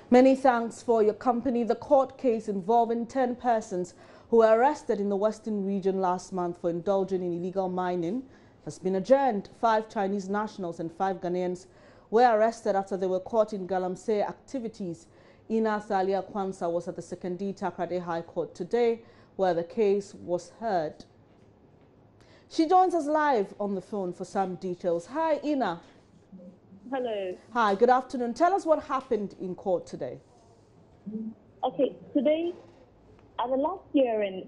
Many thanks for your company. The court case involving 10 persons who were arrested in the Western region last month for indulging in illegal mining has been adjourned. 5 Chinese nationals and 5 Ghanaians were arrested after they were caught in Galamsey activities. Ina Thalia Kwanzaa was at the Secondary Takrady High Court today, where the case was heard. She joins us live on the phone for some details. Hi, Ina. Hello. Hi, good afternoon. Tell us what happened in court today. Okay, today, at the last hearing,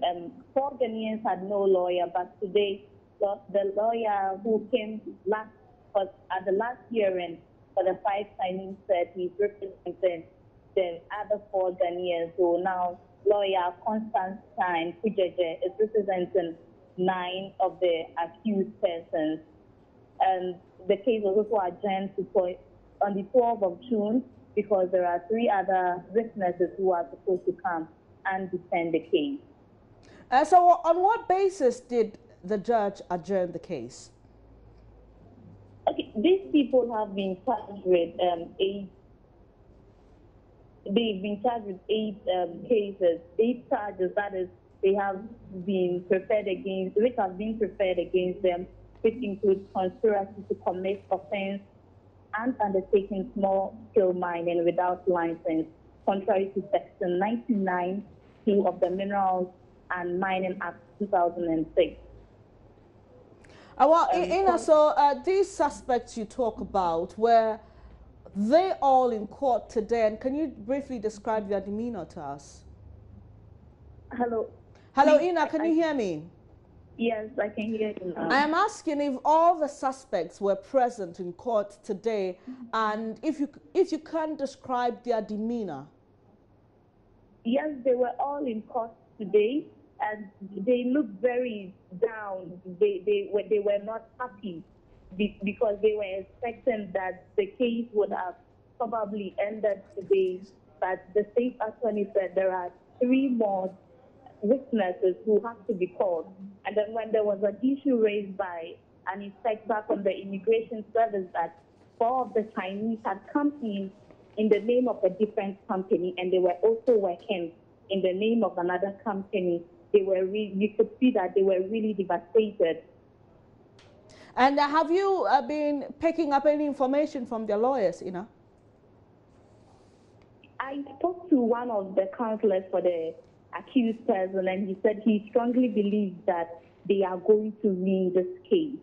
4 Ghanaians had no lawyer, but today, the lawyer who came last was at the last hearing for the 5 Chinese said he's representing the other 4 Ghanaians. So now, lawyer Constantine Kujeje is representing 9 of the accused persons. And the case was also adjourned to court on the 12th of June because there are 3 other witnesses who are supposed to come and defend the case. So on what basis did the judge adjourn the case? Okay, these people have been charged with 8. They've been charged with 8 cases, 8 charges. That is, they have been preferred against, which have been preferred against them, which includes conspiracy to commit offense and undertaking small-scale mining without license, contrary to Section 99(2) of the Minerals and Mining Act 2006. Well, Ina, so these suspects you talk about, were they all in court today? And can you briefly describe their demeanor to us? Hello. Hello, Ina, can you hear me? Yes, I can hear you now. I am asking if all the suspects were present in court today, and if you can describe their demeanor. Yes, they were all in court today, and they looked very down. They were not happy because they were expecting that the case would have probably ended today. But the state attorney said there are 3 more witnesses who have to be called. And then when there was an issue raised by an inspector from the immigration service that 4 of the Chinese had come in the name of a different company, and they were also working in the name of another company, you could see that they were really devastated. And have you been picking up any information from their lawyers, Ina? I spoke to one of the counselors for the accused person, and he said he strongly believes that they are going to win this case.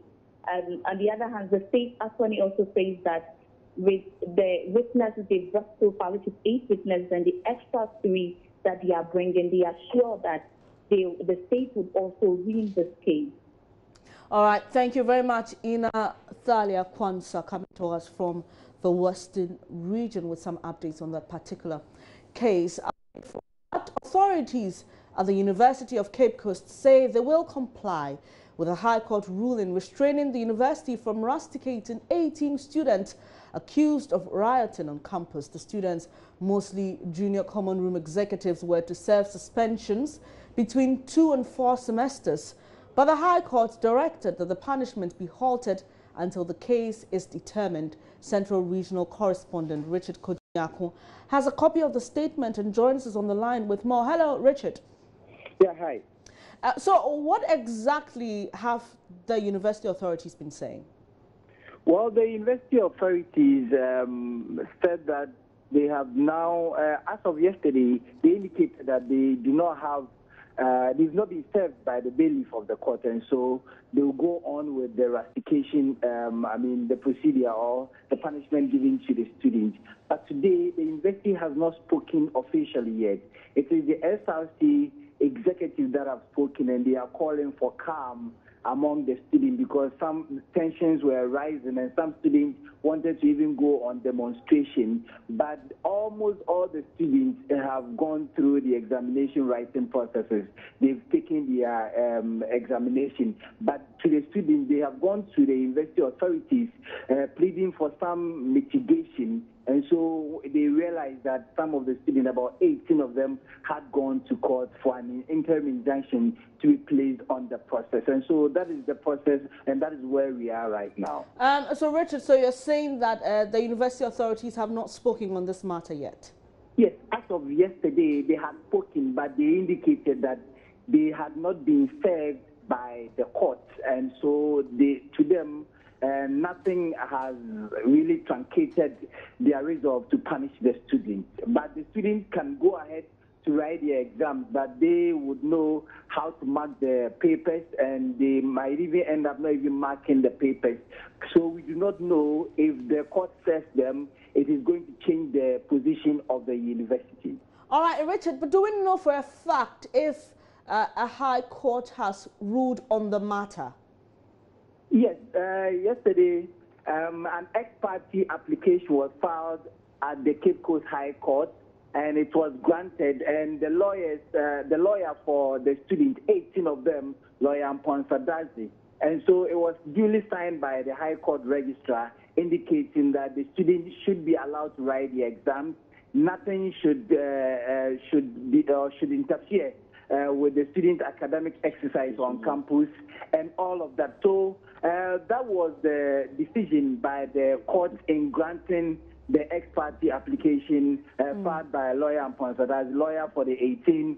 On the other hand, the state attorney also says that with the witnesses they brought so far, which is 8 witnesses, and the extra 3 that they are bringing, they are sure that the state would also win this case. All right, thank you very much, Ina Thalia Kwanzaa, coming to us from the Western region with some updates on that particular case. Authorities at the University of Cape Coast say they will comply with a High Court ruling restraining the university from rusticating 18 students accused of rioting on campus. The students, mostly junior common room executives, were to serve suspensions between 2 and 4 semesters. But the High Court directed that the punishment be halted until the case is determined. Central Regional Correspondent Richard Kodiako has a copy of the statement and joins us on the line with more. Hello, Richard. Yeah, hi. So what exactly have the university authorities been saying? Well, the university authorities said that they have now, as of yesterday, they indicated that they do not have they've not been served by the bailiff of the court, and so they will go on with the rustication, the procedure or the punishment given to the students. But today, the university has not spoken officially yet. It is the SRC executives that have spoken, and they are calling for calm among the students because some tensions were rising and some students wanted to even go on demonstration. But almost all the students have gone through the examination writing processes. They've taken their examination. But to the students, they have gone to the university authorities pleading for some mitigation. And so they realized that some of the students, about 18 of them, had gone to court for an interim injunction to be placed on the process. And so that is the process, and that is where we are right now. So, Richard, so you're saying that the university authorities have not spoken on this matter yet? Yes, as of yesterday, they had spoken, but they indicated that they had not been served by the court, and so to them, nothing has really truncated their resolve to punish the students. But the students can go ahead to write their exams, but they would know how to mark the papers, and they might even end up not even marking the papers. So we do not know if the court says them, it is going to change the position of the university. All right, Richard, but do we know for a fact if a high court has ruled on the matter? Yes, yesterday an ex-parte application was filed at the Cape Coast High Court, and it was granted. And the lawyer for the students, 18 of them, lawyer Mponsadazi. And so it was duly signed by the High Court registrar, indicating that the students should be allowed to write the exams. Nothing should interfere with the student academic exercise on campus and all of that. So that was the decision by the court in granting the ex-parte application filed by a lawyer and Ponsada's lawyer for the 18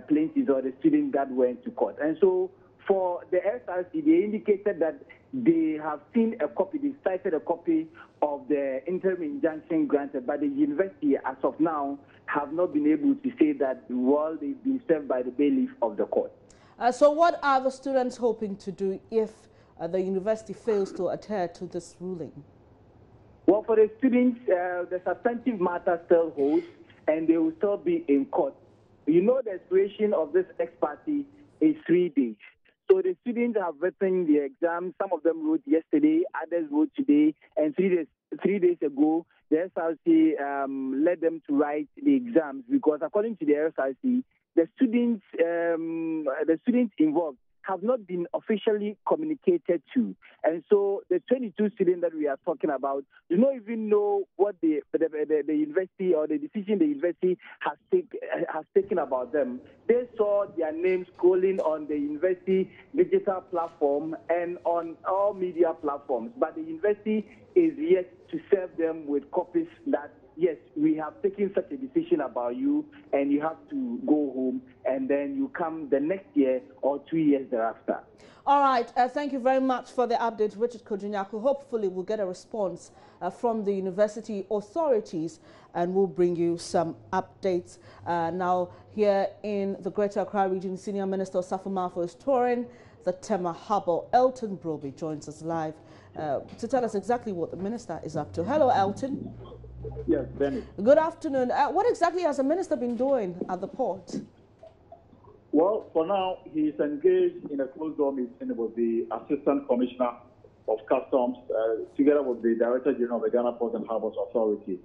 plaintiffs or the students that went to court. And so for the SRC, they indicated that they have seen a copy, they cited a copy of the interim injunction granted, but the university, as of now, have not been able to say that, well, they've been served by the bailiff of the court. So what are the students hoping to do if the university fails to adhere to this ruling? Well, for the students, the substantive matter still holds, and they will still be in court. You know, the expiration of this ex-parte is 3 days. So the students have written the exam. Some of them wrote yesterday, others wrote today, and 3 days ago, the SRC led them to write the exams because, according to the SRC, the students involved have not been officially communicated to. And so the 22 students that we are talking about do not even know what the university or the decision the university has taken about them. They saw their names scrolling on the university digital platform and on all media platforms, but the university is yet to serve them with copies that, yes, we have taken such a decision about you, and you have to go home, and then you come the next year or 2 years thereafter. All right. Thank you very much for the update, Richard Kojunyaku. Hopefully we'll get a response from the university authorities, and we'll bring you some updates. Now, here in the Greater Accra region, Senior Minister Osafo Marfo is touring the Tema Harbour. Elton Broby joins us live to tell us exactly what the minister is up to. Hello, Elton. Yes, Benny. Good afternoon. What exactly has the minister been doing at the port? Well, for now, he's engaged in a closed-door meeting with the Assistant Commissioner of Customs, together with the Director General of the Ghana Ports and Harbours Authority.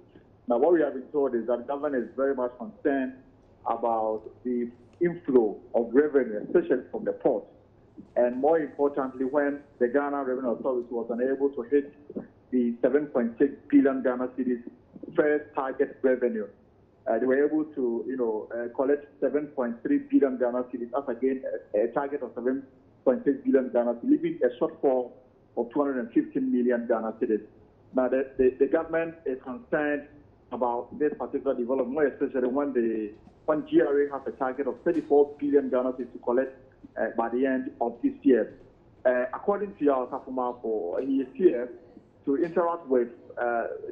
Now, what we have been told is that the government is very much concerned about the inflow of revenue, especially from the port. And more importantly, when the Ghana Revenue Authority was unable to hit the 7.6 billion Ghana cedis first target revenue, they were able to, collect 7.3 billion Ghana cedis as again a target of 7.6 billion Ghana cedis, leaving a shortfall of 215 million Ghana cedis. Now, the government is concerned about this particular development, more especially when GRA has a target of 34 billion Ghana cedis to collect by the end of this year. According to Osafo Marfo, he is here to interact with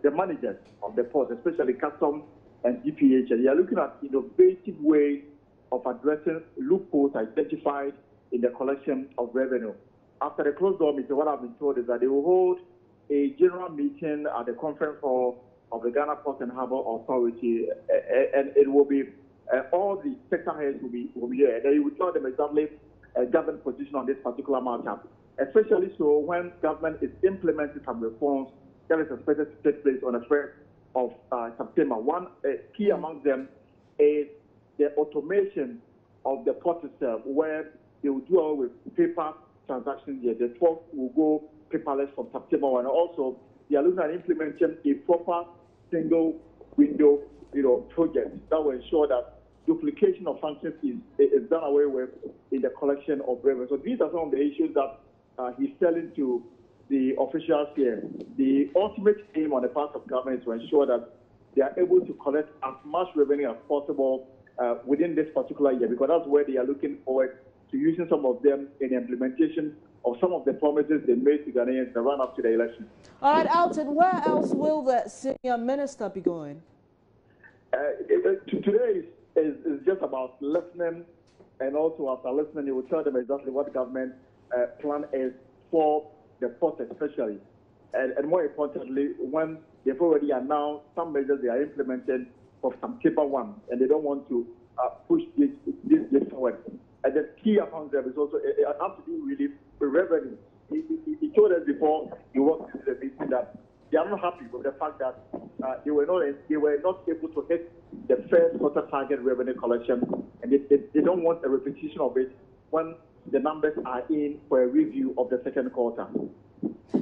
the managers of the port, especially Customs and GPH. They are looking at innovative ways of addressing loopholes identified in the collection of revenue. After the closed-door meeting, what I've been told is that they will hold a general meeting at the conference hall of the Ghana Ports and Harbour Authority, and it will be all the sector heads will be here. They will tell them exactly government position on this particular matter, especially so when government is implementing some reforms that is expected to take place on the 1st of September. One key among them is the automation of the port itself, where they will do away with paper transactions here. The 12th will go paperless from September 1. Also, they are looking at implementing a proper single window project that will ensure that duplication of functions is done away with in the collection of revenue. So these are some of the issues that he's telling to the officials here. The ultimate aim on the part of government is to ensure that they are able to collect as much revenue as possible within this particular year, because that's where they are looking forward to using some of them in the implementation of some of the promises they made to Ghanaians in the run-up to the election. All right, Elton, where else will the senior minister be going? Today is just about listening, and also after listening, you will tell them exactly what the government plan is for the port especially. And more importantly, when they've already announced some measures they are implementing for some cheaper ones, and they don't want to push this forward. And the key among them is also, it has to do really with revenue. He told us before he walked into the meeting that they are not happy with the fact that they were not able to hit the first quarter target revenue collection, and they don't want a repetition of it when the numbers are in for a review of the second quarter.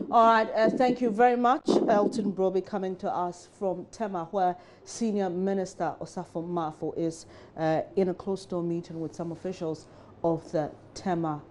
All right, thank you very much. Elton Broby coming to us from Tema, where Senior Minister Osafo Mafo is in a closed-door meeting with some officials of the Tema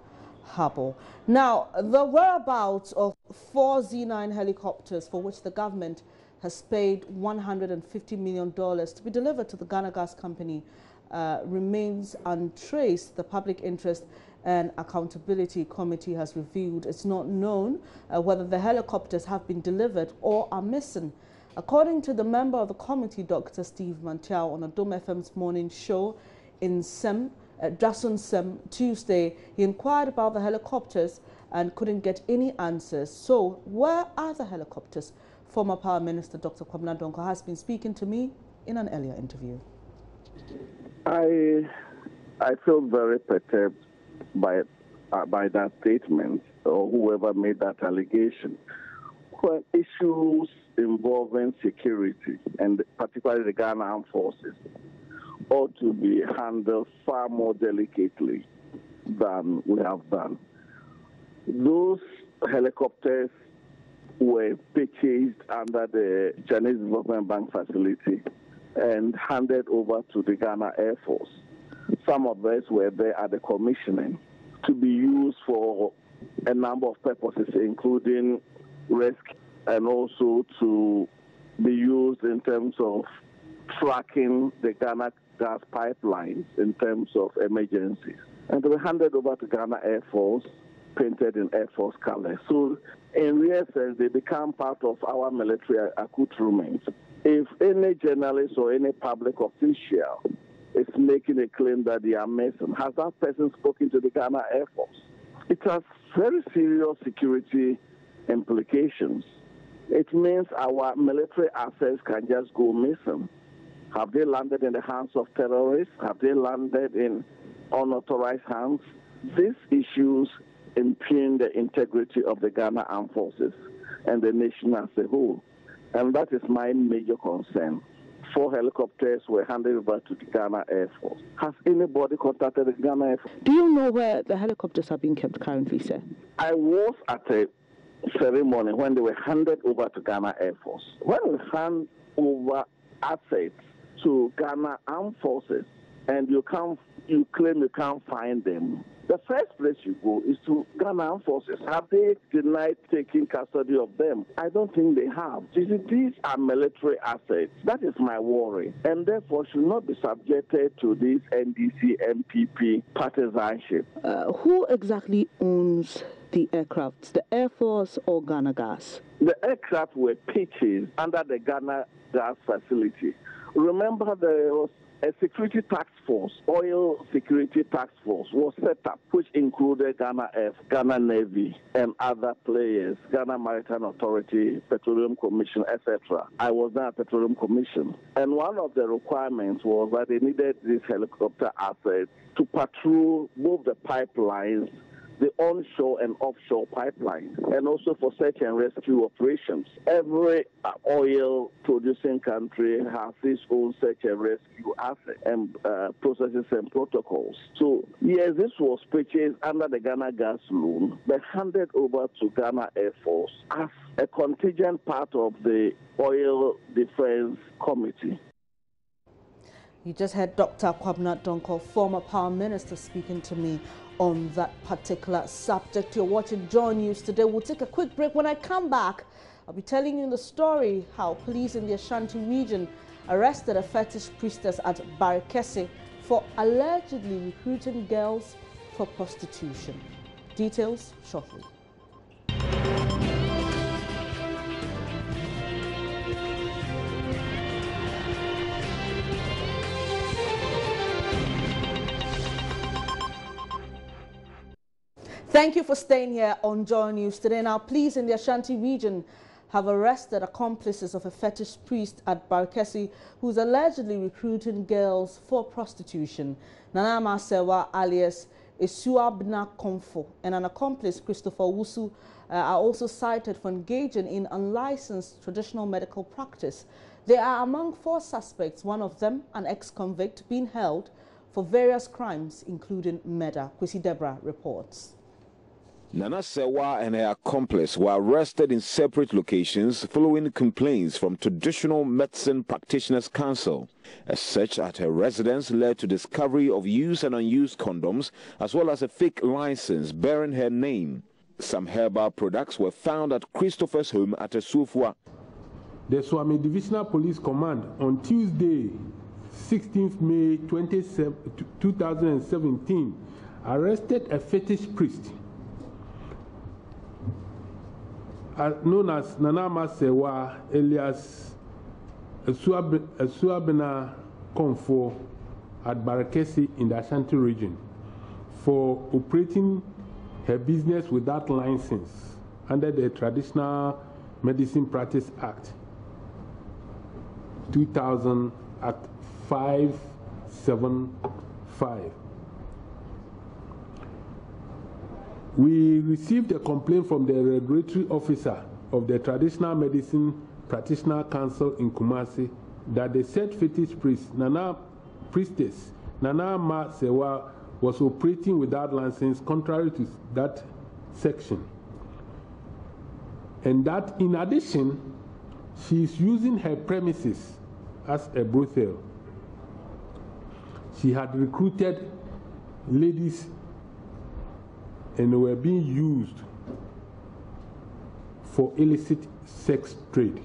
Harbour. Now, the whereabouts of 4 Z9 helicopters for which the government has paid $150 million to be delivered to the Ghana Gas Company remains untraced. The Public Interest and Accountability Committee has revealed it's not known whether the helicopters have been delivered or are missing. According to the member of the committee, Dr. Steve Mantiao, on a Dome FM's morning show in Jason Sem Tuesday, he inquired about the helicopters and couldn't get any answers. So where are the helicopters? Former Power Minister Dr. Kwabena Donkor has been speaking to me in an earlier interview. I feel very perturbed by that statement, or whoever made that allegation. When issues involving security, and particularly the Ghana Armed Forces, ought to be handled far more delicately than we have done. Those helicopters were purchased under the Chinese Development Bank facility and handed over to the Ghana Air Force. Some of us were there at the commissioning to be used for a number of purposes, including rescue and also to be used in terms of tracking the Ghana gas pipelines in terms of emergencies. And they were handed over to Ghana Air Force, painted in Air Force colors. So in real sense, they become part of our military accoutrement. If any journalist or any public official is making a claim that they are missing, has that person spoken to the Ghana Air Force? It has very serious security implications. It means our military assets can just go missing. Have they landed in the hands of terrorists? Have they landed in unauthorized hands? These issues impugn the integrity of the Ghana Armed Forces and the nation as a whole. And that is my major concern. 4 helicopters were handed over to the Ghana Air Force. Has anybody contacted the Ghana Air Force? Do you know where the helicopters are being kept currently, sir? I was at a ceremony when they were handed over to Ghana Air Force. When we hand over assets to Ghana Armed Forces and you claim you can't find them, the first place you go is to Ghana Armed Forces. Have they denied taking custody of them? I don't think they have. You see, these are military assets. That is my worry, and therefore should not be subjected to this NDC, MPP partisanship. Who exactly owns the aircraft, the Air Force or Ghana Gas? The aircraft were purchased under the Ghana Gas facility. Remember, there was a security task force, oil security task force, was set up, which included Ghana Air, Ghana Navy, and other players, Ghana Maritime Authority, Petroleum Commission, etc. I was there at Petroleum Commission. And one of the requirements was that they needed these helicopter assets to patrol both the pipelines, the onshore and offshore pipelines, and also for search and rescue operations. Every oil-producing country has its own search and rescue assets and processes and protocols. So, yes, this was purchased under the Ghana Gas loan, but handed over to Ghana Air Force as a contingent part of the Oil Defense Committee. You just heard Dr. Kwabena Donkor, former Power Minister, speaking to me on that particular subject. You're watching Joy News today. We'll take a quick break. When I come back, I'll be telling you the story how police in the Ashanti region arrested a fetish priestess at Barikesi for allegedly recruiting girls for prostitution. Details shortly. Thank you for staying here on Joy News today. Now, police in the Ashanti region have arrested accomplices of a fetish priest at Barikesi who's allegedly recruiting girls for prostitution. Nana Masewa alias Isuabna Komfo and an accomplice, Christopher Wusu, are also cited for engaging in unlicensed traditional medical practice. They are among 4 suspects, one of them an ex-convict, being held for various crimes, including murder. Kwesi Deborah reports. Nana Sewa and her accomplice were arrested in separate locations following complaints from Traditional Medicine Practitioners Council. A search at her residence led to discovery of used and unused condoms, as well as a fake license bearing her name. Some herbal products were found at Christopher's home at Esufwa. The Swami Divisional Police Command on Tuesday, 16th May 2017, arrested a fetish priest known as Nana Masewa alias Isuabna Komfo at Barikesi in the Ashanti region for operating her business without license under the Traditional Medicine Practice Act 2000 Act 575. We received a complaint from the regulatory officer of the Traditional Medicine Practitioner Council in Kumasi that the said fetish priestess Nana Masewa was operating without license contrary to that section, and that in addition she is using her premises as a brothel. She had recruited ladies and they were being used for illicit sex trade.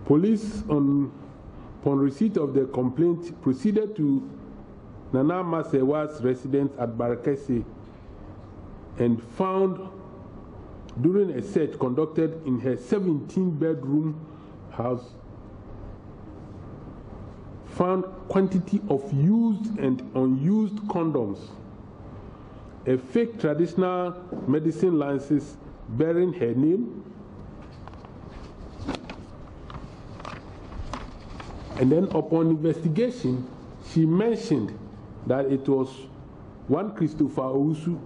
Police, upon receipt of the complaint, proceeded to Nana Masewa's residence at Barikesi and found, during a search conducted in her 17-bedroom house, found quantity of used and unused condoms, a fake traditional medicine license bearing her name, and then upon investigation, she mentioned that it was one Christopher Owusu,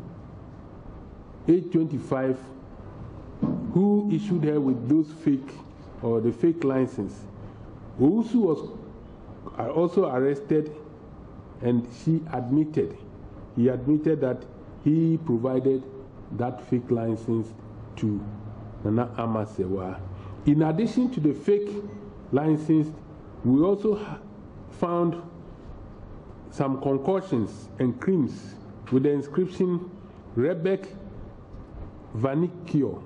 age 25, who issued her with those fake or the fake license. Owusu was also arrested, and he admitted that he provided that fake license to Nana Masewa. In addition to the fake license, we also found some concoctions and creams with the inscription Rebek Vanicure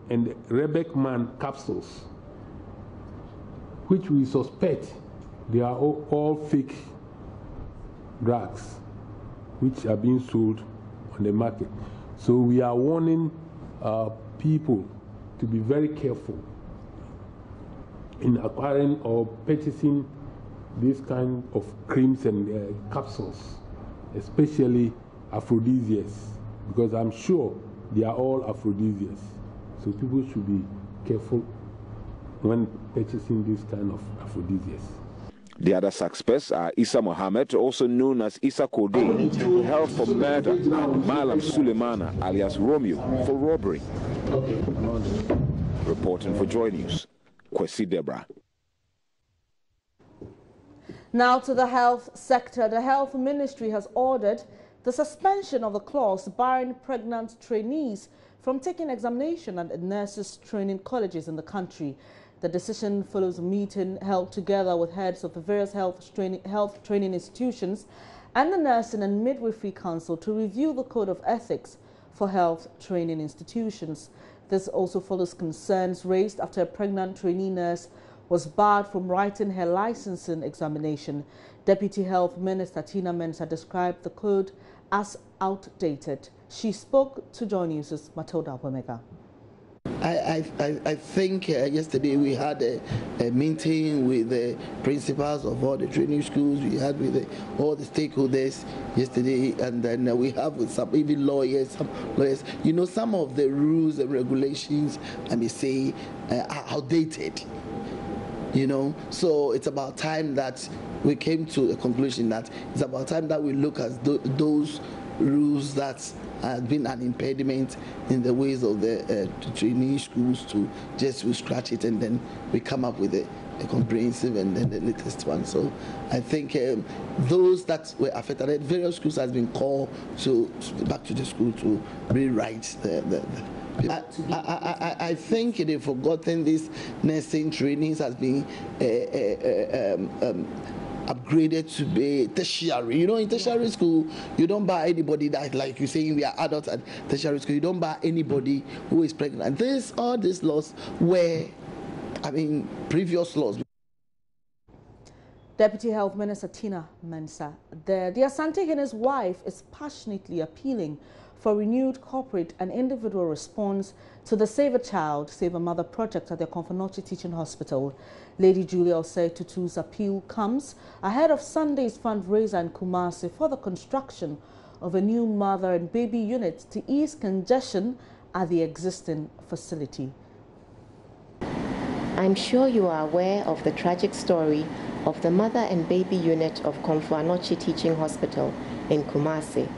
and Rebek Man capsules, which we suspect they are all fake drugs which are being sold on the market. So we are warning people to be very careful in acquiring or purchasing this kind of creams and capsules, especially aphrodisiacs, because I'm sure they are all aphrodisiacs. So people should be careful when purchasing this kind of aphrodisiacs. The other suspects are Isa Mohammed, also known as Isa Kode, held for murder, and Malam Suleimana, alias Romeo, for robbery. Reporting for Joy News, Kwesi Deborah. Now to the health sector. The Health Ministry has ordered the suspension of a clause barring pregnant trainees from taking examination at nurses' training colleges in the country. The decision follows a meeting held together with heads of the various health training institutions and the Nursing and Midwifery Council to review the Code of Ethics for for health training institutions. This also follows concerns raised after a pregnant trainee nurse was barred from writing her licensing examination. Deputy Health Minister Tina Mensah described the code as outdated. She spoke to Joy News' Matilda Wemega. I think yesterday we had a meeting with the principals of all the training schools. We had with all the stakeholders yesterday, and then we have with some even lawyers. You know, some of the rules and regulations, I may say, are outdated. You know, so it's about time that we came to a conclusion that it's about time that we look at those rules that have been an impediment in the ways of the trainee schools to just scratch it, and then we come up with a comprehensive and then the latest one. So I think those that were affected, various schools has been called back to the school to rewrite I think they've forgotten this nursing trainings has been upgraded to be tertiary. You know, in tertiary school, you don't buy anybody that, like you're saying, we are adults at tertiary school. You don't buy anybody who is pregnant. All these laws were, I mean, previous laws. Deputy Health Minister Tina Mensah. The Asante Guinea's wife is passionately appealing for renewed corporate and individual response to the Save a Child, Save a Mother project at the Konfanochi Teaching Hospital. Lady Julia Osei Tutu's appeal comes ahead of Sunday's fundraiser in Kumasi for the construction of a new mother and baby unit to ease congestion at the existing facility. I'm sure you are aware of the tragic story of the mother and baby unit of Konfanochi Teaching Hospital in Kumasi,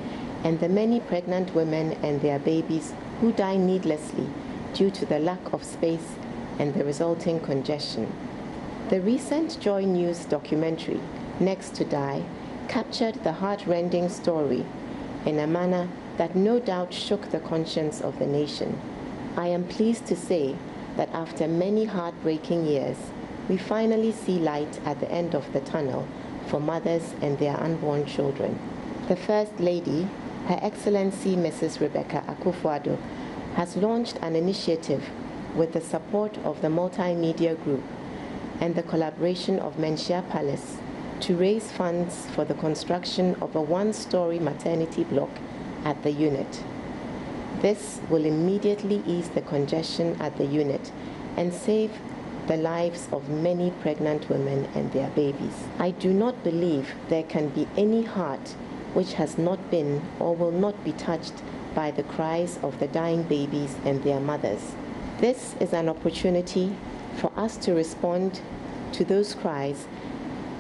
and the many pregnant women and their babies who die needlessly due to the lack of space and the resulting congestion. The recent Joy News documentary, Next to Die, captured the heart-rending story in a manner that no doubt shook the conscience of the nation. I am pleased to say that after many heartbreaking years, we finally see light at the end of the tunnel for mothers and their unborn children. The First Lady, Her Excellency Mrs. Rebecca Akufo-Addo, has launched an initiative with the support of the Multimedia Group and the collaboration of Menchia Palace to raise funds for the construction of a one-story maternity block at the unit. This will immediately ease the congestion at the unit and save the lives of many pregnant women and their babies. I do not believe there can be any heart which has not been or will not be touched by the cries of the dying babies and their mothers. This is an opportunity for us to respond to those cries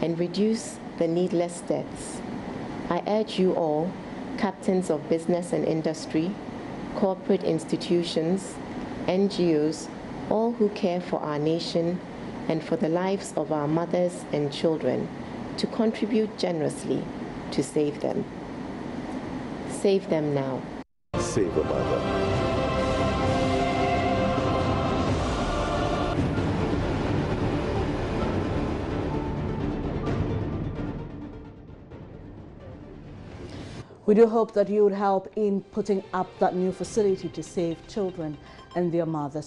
and reduce the needless deaths. I urge you all, captains of business and industry, corporate institutions, NGOs, all who care for our nation and for the lives of our mothers and children, to contribute generously to save them. Save them now. Save a mother. We do hope that you would help in putting up that new facility to save children and their mothers.